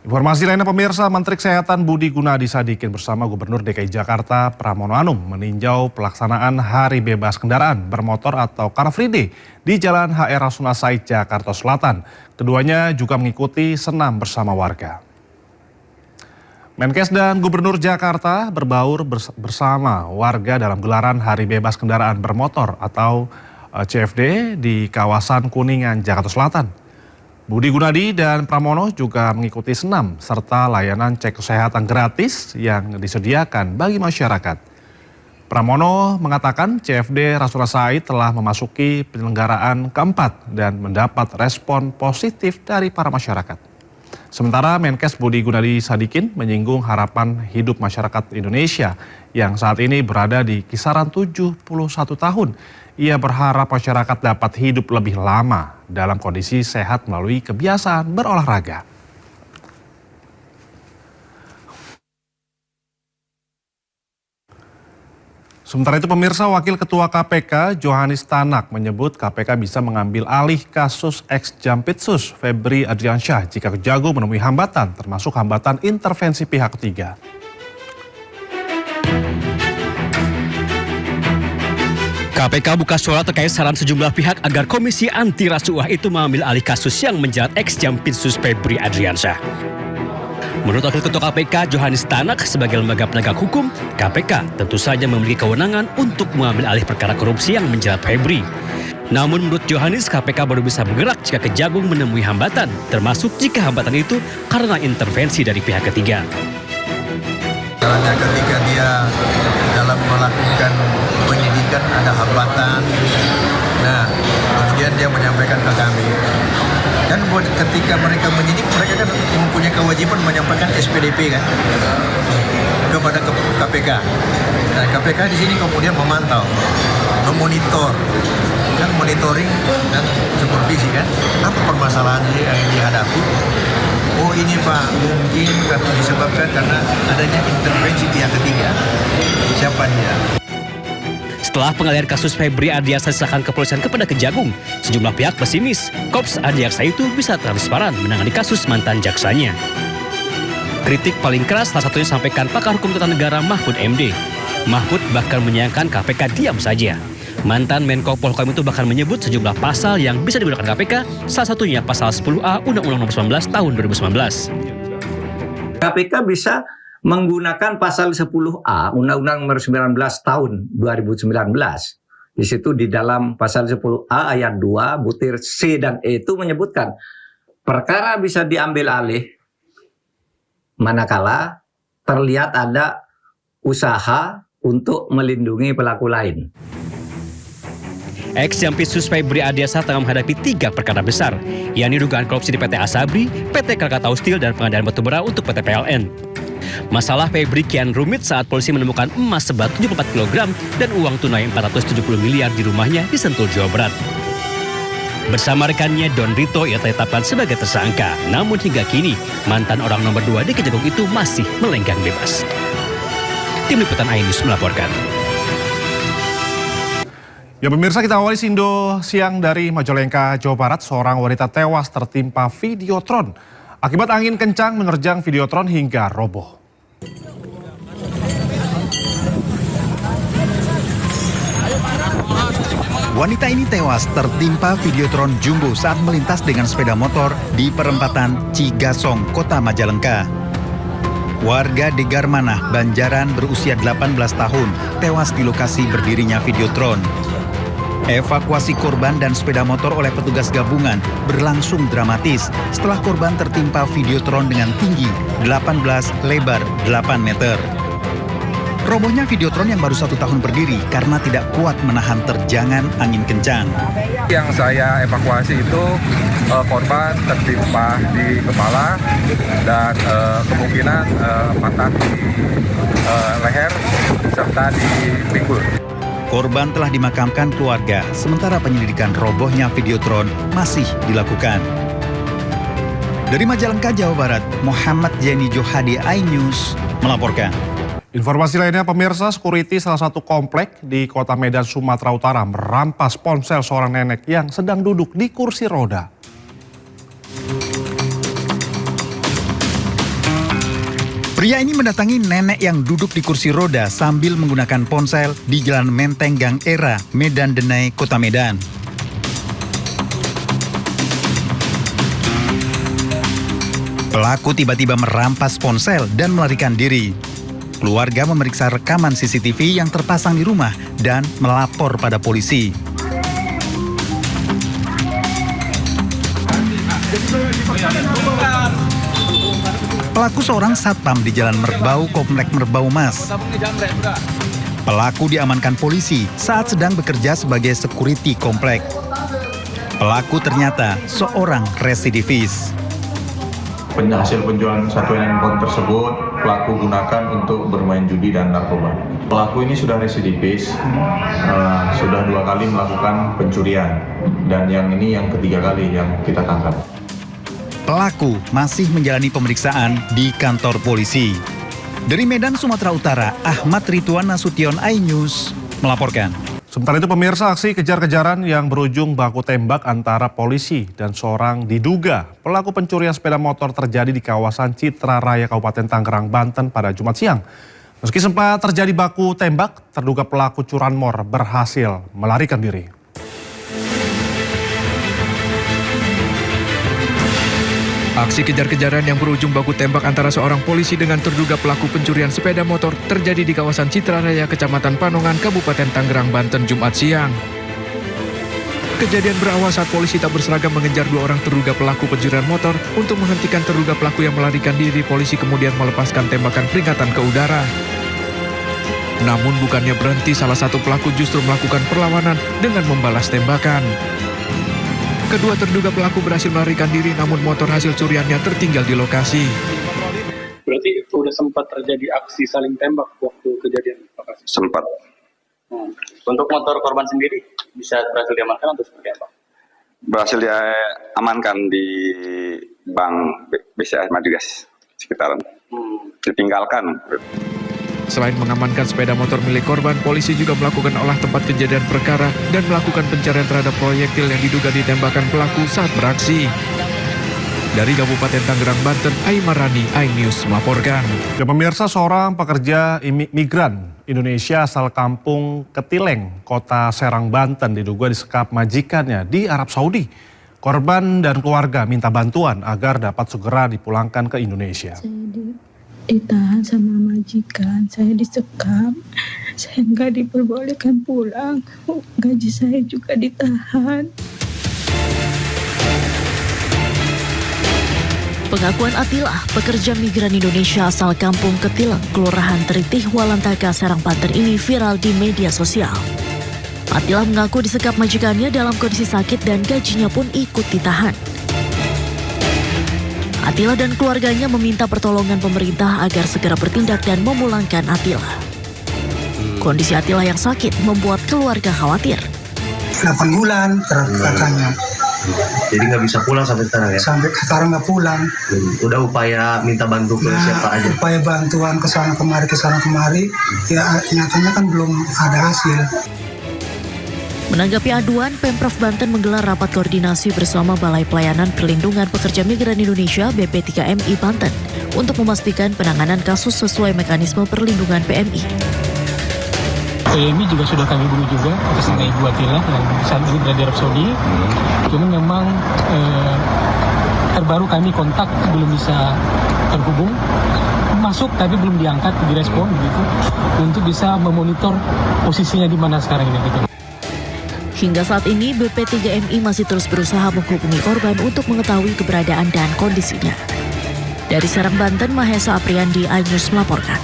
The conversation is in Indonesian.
Informasi lainnya pemirsa, Menteri Kesehatan Budi Gunadi Sadikin bersama Gubernur DKI Jakarta Pramono Anung meninjau pelaksanaan Hari Bebas Kendaraan Bermotor atau Car Free Day di Jalan HR Rasuna Said, Jakarta Selatan. Keduanya juga mengikuti senam bersama warga. Menkes dan Gubernur Jakarta berbaur bersama warga dalam gelaran Hari Bebas Kendaraan Bermotor atau CFD di kawasan Kuningan, Jakarta Selatan. Budi Gunadi dan Pramono juga mengikuti senam serta layanan cek kesehatan gratis yang disediakan bagi masyarakat. Pramono mengatakan CFD Rasuna Said telah memasuki penyelenggaraan keempat dan mendapat respon positif dari para masyarakat. Sementara Menkes Budi Gunadi Sadikin menyinggung harapan hidup masyarakat Indonesia yang saat ini berada di kisaran 71 tahun. Ia berharap masyarakat dapat hidup lebih lama dalam kondisi sehat melalui kebiasaan berolahraga. Sementara itu pemirsa, Wakil Ketua KPK Johannes Tanak menyebut KPK bisa mengambil alih kasus ex-Jampitsus Febri Adriansyah jika Kejagung menemui hambatan, termasuk hambatan intervensi pihak ketiga. KPK buka suara terkait saran sejumlah pihak agar Komisi Anti Rasuah itu mengambil alih kasus yang menjerat ex-Jampitsus Febri Adriansyah. Menurut Wakil Ketua KPK Johannes Tanak, sebagai lembaga penegak hukum, KPK tentu saja memiliki kewenangan untuk mengambil alih perkara korupsi yang menjerat Febri. Namun menurut Johannes, KPK baru bisa bergerak jika Kejagung menemui hambatan, termasuk jika hambatan itu karena intervensi dari pihak ketiga. Caranya ketika dia dalam melakukan penyidikan ada hambatan, nah kemudian dia menyampaikan ke kami. Dan ketika mereka menyidik, mereka kan mempunyai kewajiban menyampaikan SPDP kan kepada KPK. Nah KPK di sini kemudian memantau, memonitor, kan monitoring dan supervisi kan. Apa permasalahan yang dihadapi? Oh ini Pak, mungkin disebabkan karena adanya intervensi pihak ketiga. Siapa dia? Setelah pengalihan kasus Febri Adriansyah diserahkan kepolisian kepada Kejagung, sejumlah pihak pesimis Korps Adiaksa itu bisa transparan menangani kasus mantan jaksanya. Kritik paling keras salah satunya disampaikan pakar hukum tata negara Mahfud MD. Mahfud bahkan menyayangkan KPK diam saja. Mantan Menko Polhukam itu bahkan menyebut sejumlah pasal yang bisa digunakan KPK, salah satunya pasal 10A Undang-Undang Nomor 19 Tahun 2019. KPK bisa menggunakan pasal 10A Undang-Undang Nomor 19 Tahun 2019. Di situ di dalam pasal 10A ayat 2 butir C dan E itu menyebutkan perkara bisa diambil alih manakala terlihat ada usaha untuk melindungi pelaku lain. Ex-Jampitsus Febri Adriansyah tengah menghadapi 3 perkara besar, yakni dugaan korupsi di PT Asabri, PT Krakatau Steel, dan pengadaan batubara untuk PT PLN. Masalah Febri kian rumit saat polisi menemukan emas seberat 74 kg dan uang tunai 470 miliar di rumahnya di Sentul, Jawa Barat. Bersama rekannya Don Rito, ia ditetapkan sebagai tersangka. Namun hingga kini, mantan orang nomor 2 di Kejagung itu masih melenggang bebas. Tim Liputan iNews melaporkan. Ya pemirsa, kita awali Sindo siang dari Majalengka, Jawa Barat. Seorang wanita tewas tertimpa Videotron akibat angin kencang menerjang Videotron hingga roboh. Wanita ini tewas tertimpa Videotron jumbo saat melintas dengan sepeda motor di perempatan Cigasong, Kota Majalengka. Warga Degarmanah, Banjaran berusia 18 tahun tewas di lokasi berdirinya Videotron. Evakuasi korban dan sepeda motor oleh petugas gabungan berlangsung dramatis setelah korban tertimpa Videotron dengan tinggi 18, lebar 8 meter. Robohnya Videotron yang baru 1 tahun berdiri karena tidak kuat menahan terjangan angin kencang. Yang saya evakuasi itu korban tertimpa di kepala dan kemungkinan patah di leher serta di pinggul. Korban telah dimakamkan keluarga, sementara penyelidikan robohnya Videotron masih dilakukan. Dari Majalengka, Jawa Barat, Muhammad Jeni Johadi, iNews melaporkan. Informasi lainnya pemirsa, security salah satu komplek di Kota Medan, Sumatera Utara merampas ponsel seorang nenek yang sedang duduk di kursi roda. Pria ini mendatangi nenek yang duduk di kursi roda sambil menggunakan ponsel di Jalan Menteng Gang Era, Medan Denai, Kota Medan. Pelaku tiba-tiba merampas ponsel dan melarikan diri. Keluarga memeriksa rekaman CCTV yang terpasang di rumah dan melapor pada polisi. Pelaku seorang satpam di Jalan Merbau, Komplek Merbau Mas. Pelaku diamankan polisi saat sedang bekerja sebagai security komplek. Pelaku ternyata seorang residivis. Hasil penjualan satu handphone tersebut pelaku gunakan untuk bermain judi dan narkoba. Pelaku ini sudah residivis, sudah 2 kali melakukan pencurian, dan yang ini yang ketiga kali yang kita tangkap. Pelaku masih menjalani pemeriksaan di kantor polisi. Dari Medan, Sumatera Utara, Ahmad Ridwan Nasution, iNews melaporkan. Sementara itu pemirsa, aksi kejar-kejaran yang berujung baku tembak antara polisi dan seorang diduga pelaku pencurian sepeda motor terjadi di kawasan Citra Raya, Kabupaten Tangerang, Banten pada Jumat siang. Meski sempat terjadi baku tembak, terduga pelaku curanmor berhasil melarikan diri. Aksi kejar-kejaran yang berujung baku tembak antara seorang polisi dengan terduga pelaku pencurian sepeda motor terjadi di kawasan Citra Raya, Kecamatan Panongan, Kabupaten Tangerang, Banten, Jumat siang. Kejadian berawal saat polisi tak berseragam mengejar 2 orang terduga pelaku pencurian motor. Untuk menghentikan terduga pelaku yang melarikan diri, polisi kemudian melepaskan tembakan peringatan ke udara. Namun bukannya berhenti, salah satu pelaku justru melakukan perlawanan dengan membalas tembakan. Kedua terduga pelaku berhasil melarikan diri, namun motor hasil curiannya tertinggal di lokasi. Berarti udah sempat terjadi aksi saling tembak waktu kejadian? Sempat. Untuk motor korban sendiri bisa berhasil diamankan atau seperti apa? Berhasil diamankan di Bank BCA Madrigas sekitaran. Ditinggalkan. Selain mengamankan sepeda motor milik korban, polisi juga melakukan olah tempat kejadian perkara dan melakukan pencarian terhadap proyektil yang diduga ditembakkan pelaku saat beraksi. Dari Kabupaten Tangerang, Banten, Aimarani, iNews melaporkan. Ya, pemirsa, seorang pekerja migran Indonesia asal kampung Ketileng, Kota Serang, Banten diduga disekap majikannya di Arab Saudi. Korban dan keluarga minta bantuan agar dapat segera dipulangkan ke Indonesia. Ditahan sama majikan, saya disekap, saya nggak diperbolehkan pulang, gaji saya juga ditahan. Pengakuan Atilah, pekerja migran Indonesia asal kampung Ketileng, Kelurahan Teritih, Walantaka, Serang, Banten ini viral di media sosial. Atilah mengaku disekap majikannya dalam kondisi sakit dan gajinya pun ikut ditahan. Atilah dan keluarganya meminta pertolongan pemerintah agar segera bertindak dan memulangkan Atilah. Kondisi Atilah yang sakit membuat keluarga khawatir. 8 bulan katanya. Jadi nggak bisa pulang sampai sekarang ya? Sampai sekarang nggak pulang. Udah upaya minta bantu ke siapa aja? Upaya bantuan ke sana kemari, ya nyatanya kan belum ada hasil. Menanggapi aduan, Pemprov Banten menggelar rapat koordinasi bersama Balai Pelayanan Perlindungan Pekerja Migran Indonesia BP3MI Banten untuk memastikan penanganan kasus sesuai mekanisme perlindungan PMI. PMI juga sudah kami hubungi juga atas nama Ibu Atilah yang saat ini berada di Arab Saudi. Cuma memang terbaru kami kontak belum bisa terhubung. Masuk tapi belum diangkat, direspon begitu untuk bisa memonitor posisinya di mana sekarang ini gitu. Hingga saat ini, BP3MI masih terus berusaha menghubungi korban untuk mengetahui keberadaan dan kondisinya. Dari Serang, Banten, Mahesa Apriandi, iNews melaporkan.